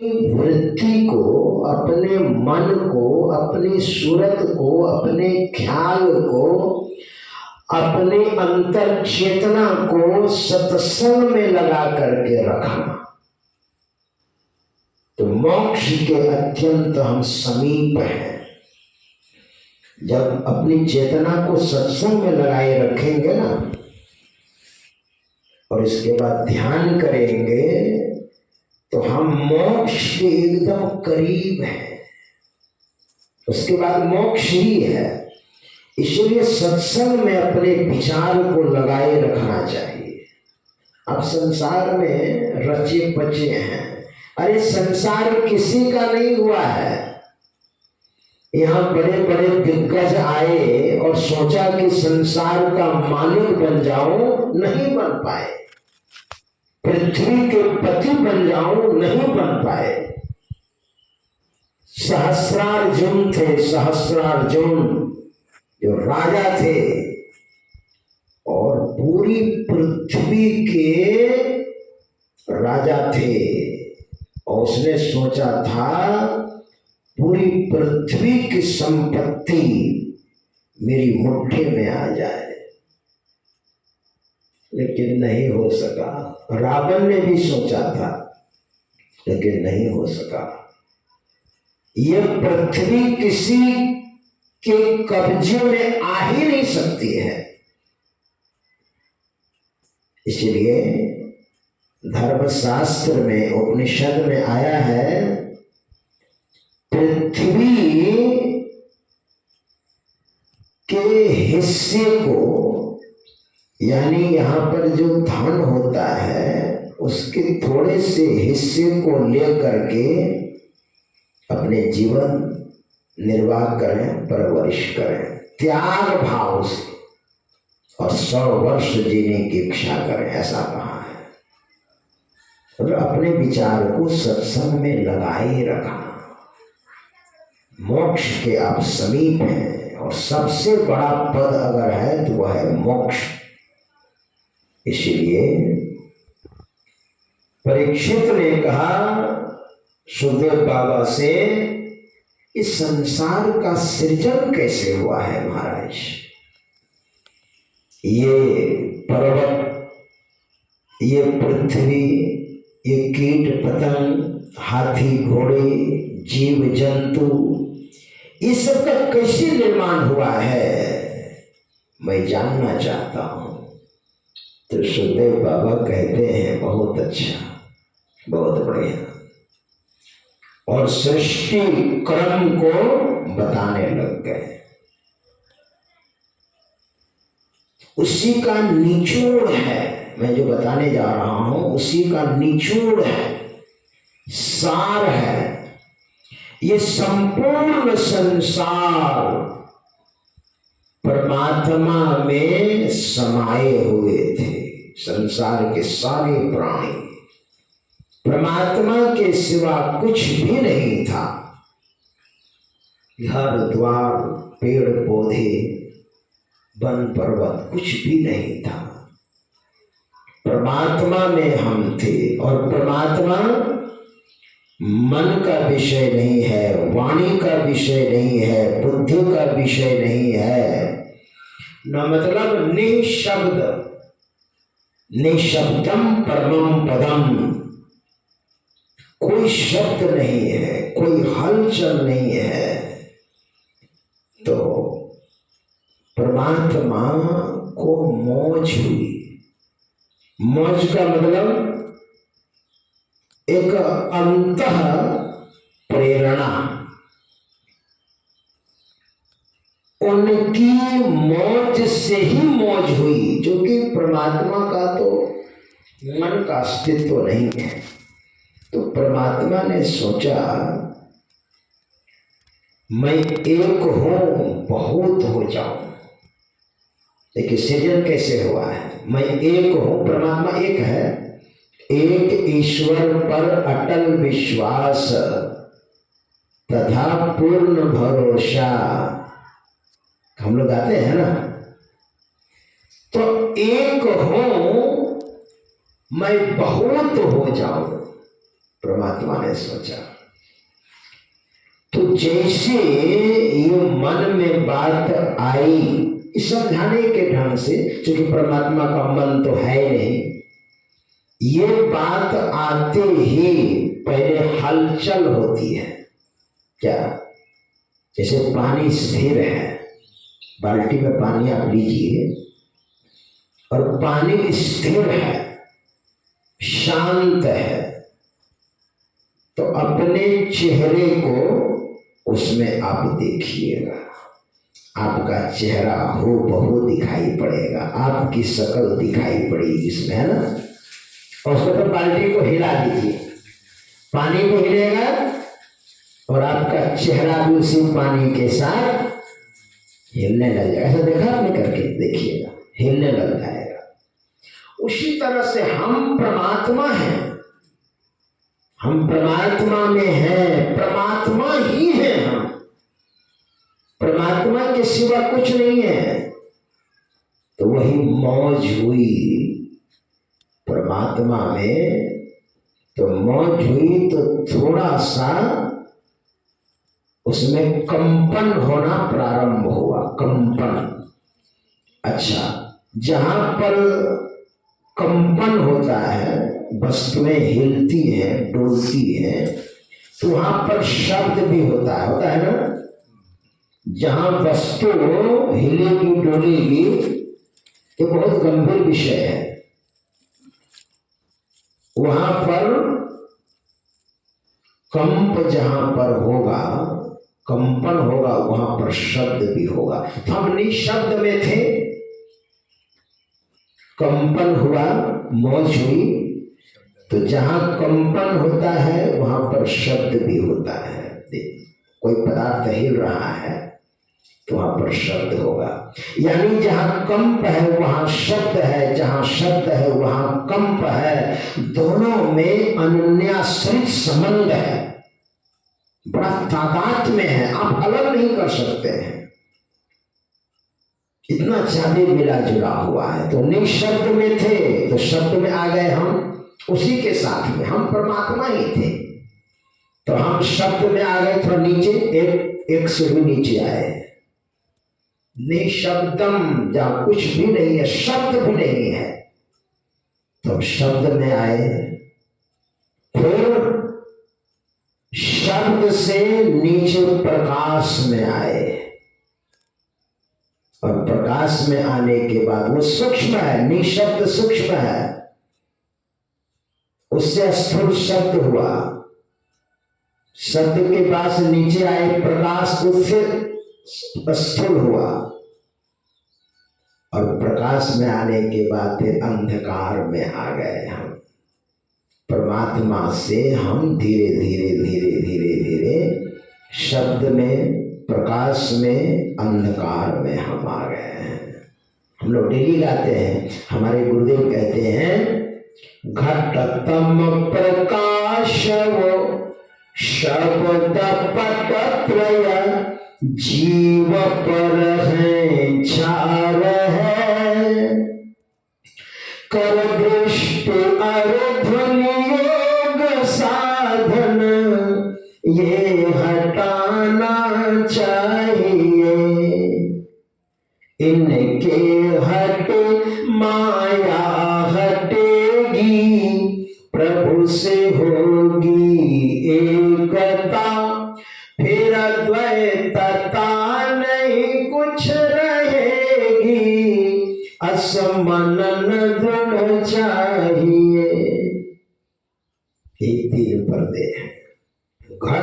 वृत्ति को, अपने मन को, अपनी सूरत को, अपने ख्याल को, अपने अंतर चेतना को सत्संग में लगा करके रखना, तो मोक्ष के अत्यंत हम समीप हैं। जब अपनी चेतना को सत्संग में लगाए रखेंगे ना, और इसके बाद ध्यान करेंगे, तो हम मोक्ष के एकदम करीब हैं। उसके बाद मोक्ष ही है। इसलिए सत्संग में अपने विचार को लगाए रखना चाहिए। अब संसार में रचे बचे हैं। अरे संसार किसी का नहीं हुआ है। यहाँ बड़े बड़े दिग्गज आए और सोचा कि संसार का मालिक बन जाऊं, नहीं बन पाए। पृथ्वी के पति बन जाऊं, नहीं बन पाए। सहस्रार्जुन थे, सहस्रार्जुन जो राजा थे, और पूरी पृथ्वी के राजा थे। और उसने सोचा था पूरी पृथ्वी की संपत्ति मेरी मुट्ठी में आ जाए, लेकिन नहीं हो सका। रावण ने भी सोचा था, लेकिन नहीं हो सका। यह पृथ्वी किसी के कब्जे में आ ही नहीं सकती है। इसलिए धर्मशास्त्र में, उपनिषद में आया है, पृथ्वी के हिस्से को, यानी यहां पर जो धन होता है उसके थोड़े से हिस्से को लेकर के अपने जीवन निर्वाह करें, परवरिश करें, त्याग भाव से, और 100 वर्ष जीने की इच्छा करें, ऐसा कहा है। और अपने विचार को सत्संग में लगाए रखना। मोक्ष के आप समीप हैं, और सबसे बड़ा पद अगर है तो वह है मोक्ष। इसलिए परीक्षित ने कहा सुखदेव बाबा से, इस संसार का सृजन कैसे हुआ है महाराज? ये पर्वत, ये पृथ्वी, ये कीट पतंग, हाथी घोड़े, जीव जंतु, इस सब का कैसे निर्माण हुआ है, मैं जानना चाहता हूं। तो सुखदेव बाबा कहते हैं, बहुत अच्छा, बहुत बढ़िया। और सृष्टि क्रम को बताने लग गए। उसी का निचोड़ है, मैं जो बताने जा रहा हूं उसी का निचोड़ है, सार है। ये संपूर्ण संसार परमात्मा में समाये हुए थे। संसार के सारे प्राणी परमात्मा के सिवा कुछ भी नहीं था। घर द्वार, पेड़ पौधे, वन पर्वत, कुछ भी नहीं था। परमात्मा में हम थे। और परमात्मा मन का विषय नहीं है, वाणी का विषय नहीं है, बुद्धि का विषय नहीं है। न मतलब निशब्द, निशब्दम परमम पदम। कोई शब्द नहीं है, कोई हलचल नहीं है। तो परमात्मा को मौज हुई। मौज का मतलब एक अंतः प्रेरणा, उनकी मौज से ही मौज हुई, जो कि परमात्मा का तो मन का अस्तित्व नहीं है। तो परमात्मा ने सोचा, मैं एक हूं, बहुत हो जाऊं। देखिए सृजन कैसे हुआ है। मैं एक हूं, परमात्मा एक है। एक ईश्वर पर अटल विश्वास तथा पूर्ण भरोसा, हम लोग आते हैं ना। तो एक हूं, मैं बहुत हो जाऊं। परमात्मा ने सोचा। तो जैसे ये मन में बात आई, समझाने के ढंग से, क्योंकि परमात्मा का मन तो है नहीं, ये बात आते ही पहले हलचल होती है। क्या? जैसे पानी स्थिर है, बाल्टी में पानी आप लीजिए और पानी स्थिर है, शांत है, तो अपने चेहरे को उसमें आप देखिएगा, आपका चेहरा हो बहु दिखाई पड़ेगा, आपकी शक्ल दिखाई पड़ेगी इसमें, है ना। और उसके ऊपर बाल्टी को हिला दीजिए, पानी को हिलेगा और आपका चेहरा भी उसी पानी के साथ हिलने लग जाएगा। ऐसा देखा आपने करके? देखिएगा, हिलने लग जाएगा। उसी तरह से हम परमात्मा हैं, हम परमात्मा में हैं, परमात्मा ही हैं हम, परमात्मा के सिवा कुछ नहीं है। तो वही मौज हुई परमात्मा में, तो मौज हुई तो थोड़ा सा उसमें कंपन होना प्रारंभ हुआ, कंपन। अच्छा, जहां पर कंपन होता है, वस्तुएं हिलती हैं, डोलती हैं, तो वहां पर शब्द भी होता है ना। जहां वस्तु हिलेगी डोलेगी, ये बहुत गंभीर विषय है। वहां पर कंप जहां पर होगा, कंपन होगा, वहां पर शब्द भी होगा। तो हम निशब्द में थे, कंपन हुआ, मौज हुई, तो जहां कंपन होता है वहां पर शब्द भी होता है। कोई पदार्थ हिल रहा है तो वहां पर शब्द होगा। यानी जहां कंप है वहां शब्द है, जहां शब्द है वहां कंप है। दोनों में अनन्याश्रित संबंध है, बड़ा तादाद में है, आप अलग नहीं कर सकते हैं, इतना ज्यादा मिला जुला हुआ है। तो निशब्द में थे तो शब्द में आ गए हम, उसी के साथ में हम परमात्मा ही थे, तो हम शब्द में आ गए, थोड़ा नीचे, एक से भी नीचे आए। निशब्दम, जहां कुछ भी नहीं है, शब्द भी नहीं है, तो शब्द में आए। फिर शब्द से नीचे प्रकाश में आए, और प्रकाश में आने के बाद वो सूक्ष्म है, निशब्द सूक्ष्म है, उससे स्थूल शब्द हुआ। शब्द के पास नीचे आए प्रकाश, उससे स्थूल हुआ, और प्रकाश में आने के बाद फिर अंधकार में आ गए हम। परमात्मा से हम धीरे धीरे धीरे धीरे धीरे शब्द में, प्रकाश में, अंधकार में हम आ गए हैं। हम लोग डेली गाते हैं, हमारे गुरुदेव कहते हैं, घटतम प्रकाश वो शब्द पटत्रय, जीव पर है चार है, कर दृष्टि अरुध्वनि योग साधन, ये हटाना चाहिए, इनके हटे माया हटेगी, प्रभु से होगी एकता, फिर द्वैतता नहीं कुछ रहेगी, असमनन दृढ़ चाहिए। एक तीर पर दे।